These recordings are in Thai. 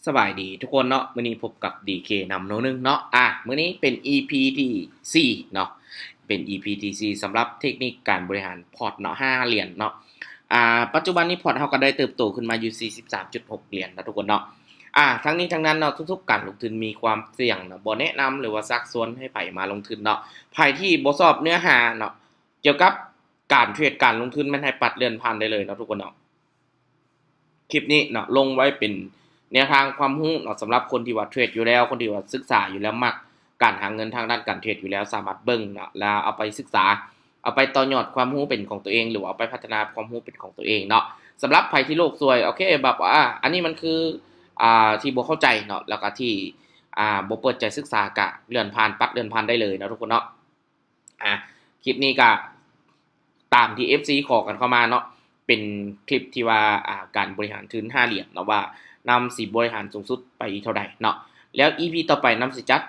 สบายดีทุกคนเนาะมื้อนี้พบกับ DK นำโน้นึงเนาะมื้อนี้เป็น EP ที่4เนาะเป็น EP ที่4สำหรับเทคนิคการบริหารพอร์ตเนาะ5เหรียญเนาะปัจจุบันนี้พอร์ตเฮาก็ได้เติบโตขึ้นมาอยู่43.6เหรียญนะทุกคนเนาะทั้งนี้ทั้งนั้นเนาะทุกๆการลงทุนมีความเสี่ยงเนาะบ่แนะนำหรือว่าซักซ้วนให้ไผมาลงทุนเนาะไผที่บ่ชอบเนื้อหาเนาะเกี่ยวกับการเทรดการลงทุนมันให้ปัดเลื่อนผ่านได้เลยเนาะทุกคนเนาะคลิปนี้เนาะลงไว้เป็น แนวทางความรู้เนาะสำหรับคนที่ว่าเทรดอยู่แล้วคนที่ว่าศึกษาอยู่แล้วมักการหาเงินทางด้านการเทรดอยู่แล้วสามารถเบิ่งเนาะแล้วเอาไปศึกษาเอาไปต่อยอดความรู้เป็นของตัวเองหรือว่าเอาไปพัฒนาความรู้เป็นของตัวเองเนาะสำหรับใครที่โลกสวยโอเคแบบว่าอันนี้มันคือที่บ่เข้าใจเนาะแล้วก็ที่บ่เปิดใจศึกษากะเลื่อนผ่านปัดเลื่อนผ่านได้เลยเนาะทุกคนเนาะอ่าคลิปนี้ก็ตามที่ FC ขอกันเข้ามาเนาะเป็นคลิปที่ว่าการบริหารทุน5เหรียญเนาะว่า นำสิบริหารสูงสุดไปเท่าใดเนาะแล้ว EP ต่อไปนำสิจัด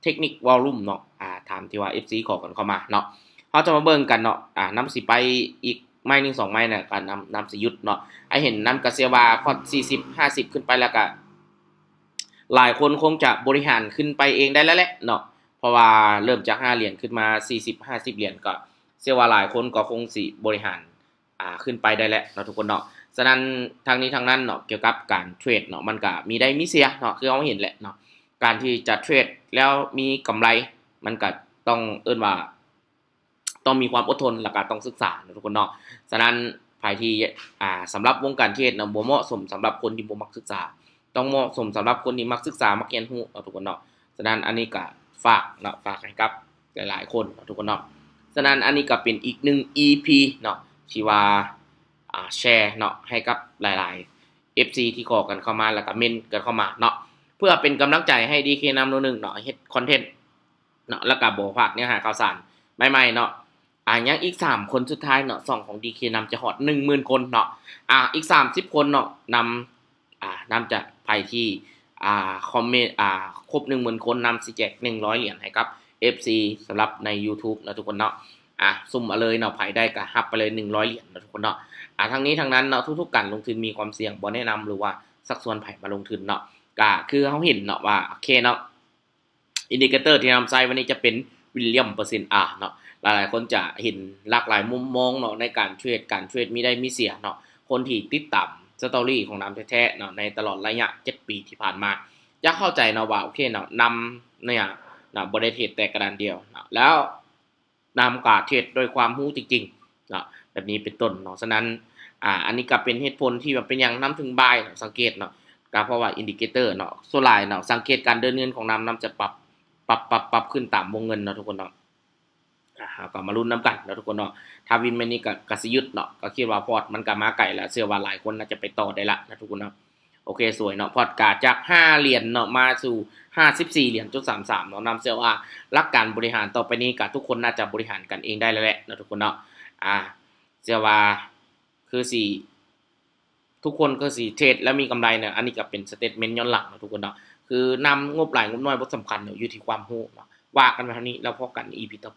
เทคนิควอลลุ่มเนาะถามที่ว่า FC ขอกันเข้ามาเนาะเราจะมาเบิ่งกันเนาะนำสิไปอีกไม้1 2ไม้เนี่ยการนำสิหยุดเนาะเห็นนำกะเสียว่าพอด40 50ขึ้นไปแล้วก็หลายคนคงจะบริหารขึ้นไปเองได้แล้วแหละเนาะเพราะว่าเริ่มจาก5เหรียญขึ้นมา40 50เหรียญก็เชื่อว่าหลายคนก็คงสิบริหารขึ้นไปได้แล้วเนาะทุกคนเนาะ ฉะนั้นทางนี้ทางนั้นเนาะเกี่ยวกับการเทรดเนาะมันก็มีได้มีเสียเนาะคือเราเห็นแหละเนาะการที่จะเทรดแล้วมีกำไรมันก็ต้องว่าต้องมีความอดทนและก็ต้องศึกษาทุกคนเนาะฉะนั้นภายที่สำหรับวงการเทรดเนาะบ่เหมาะสมสำหรับคนที่บ่มักศึกษาต้องเหมาะสมสำหรับคนที่มักศึกษามักเรียนรู้เนาะทุกคนเนาะฉะนั้นอันนี้ก็ฝากเนาะฝากให้กับหลายๆคนเนาะทุกคนเนาะฉะนั้นอันนี้ก็เป็นอีก1 EP เนาะที่ว่าแชร์เนาะให้กับหลายๆ FC ที่ขอกันเข้ามาแล้วก็เมนกันเข้ามาเนาะเพื่อเป็นกำลังใจให้ DK นำโนนึงเนาะเฮ็ดคอนเทนต์เนาะแล้วก็บ่พลาดเนื้อหาข่าวสารใหม่ๆเนาะยังอีก3คนสุดท้ายเนาะช่องของ DK นำจะฮอด 10,000 คนเนาะอีก30คนเนาะนำจะไผที่คอมเมนต์ครบ 10,000 คนนำสิแจก100เหรียญให้กับ FC สำหรับใน YouTube เนาะทุกคนเนาะสุ่มเอาเลยเนาะไผได้ก็รับไปเลย100เหรียญเนาะทุกคนเนาะทั้งนี้ทั้งนั้นเนาะทุกๆการลงทุนมีความเสี่ยงบ่แนะนำหรือว่าสักส่วนไผมาลงทุนเนาะก็คือเฮาเห็นเนาะว่าโอเคเนาะอินดิเคเตอร์ที่นำใช้วันนี้จะเป็นวิลเลียมเปอร์เซ็นต์เนาะหลายๆคนจะเห็นหลากหลายมุมมองเนาะในการเทรดมีได้มีเสียเนาะคนที่ติดตามสตอรี่ของนำแท้ๆเนาะในตลอดระยะ7ปีที่ผ่านมาจะเข้าใจเนาะว่าโอเคเนาะนำเนี่ยเนาะบ่ได้เทรดแต่กระดานเดียวเนาะแล้วนำก็เทรดโดยความรู้จริงๆเนาะแบบนี้เป็นต้นเนาะฉะนั้นอันนี้ก็เป็นเหตุผลที่แบบเป็นอย่างนำถึงบายสังเกตเนาะก็เพราะว่าอินดิเคเตอร์เนาะส่วนหลายเนาะสังเกตการเดินเงินของนำจะปรับขึ้นตามวงเงินเนาะทุกคนเนาะก็มาลุ้นนำกันเนาะทุกคนเนาะถ้าวินแม่นี้ก็สิหยุดเนาะก็คิดว่าพอร์ตมันก็มาไกลแล้วเชื่อว่าหลายคนน่าจะไปต่อได้ละนะทุกคนเนาะโอเคสวยเนาะพอร์ตก็จาก5เหรียญเนาะมาสู่54เหรียญจุด33เนาะนำเชื่อว่าหลักการบริหารต่อไปนี้ก็ทุกคนน่าจะบริหารกันเองได้แล้วแหละเนาะทุกคนเนาะเชื่อว่าคือสิทุกคนก็สิเทรดแล้วมีกำไรเนี่ยอันนี้ก็เป็นสเตตเมนต์ย้อนหลังนะทุกคนเนาะคือนำงบหลายงบน้อยบ่สำคัญเนาะอยู่ที่ความรู้เนาะว่ากันไว้เท่านี้แล้วพบกัน EP ต่อ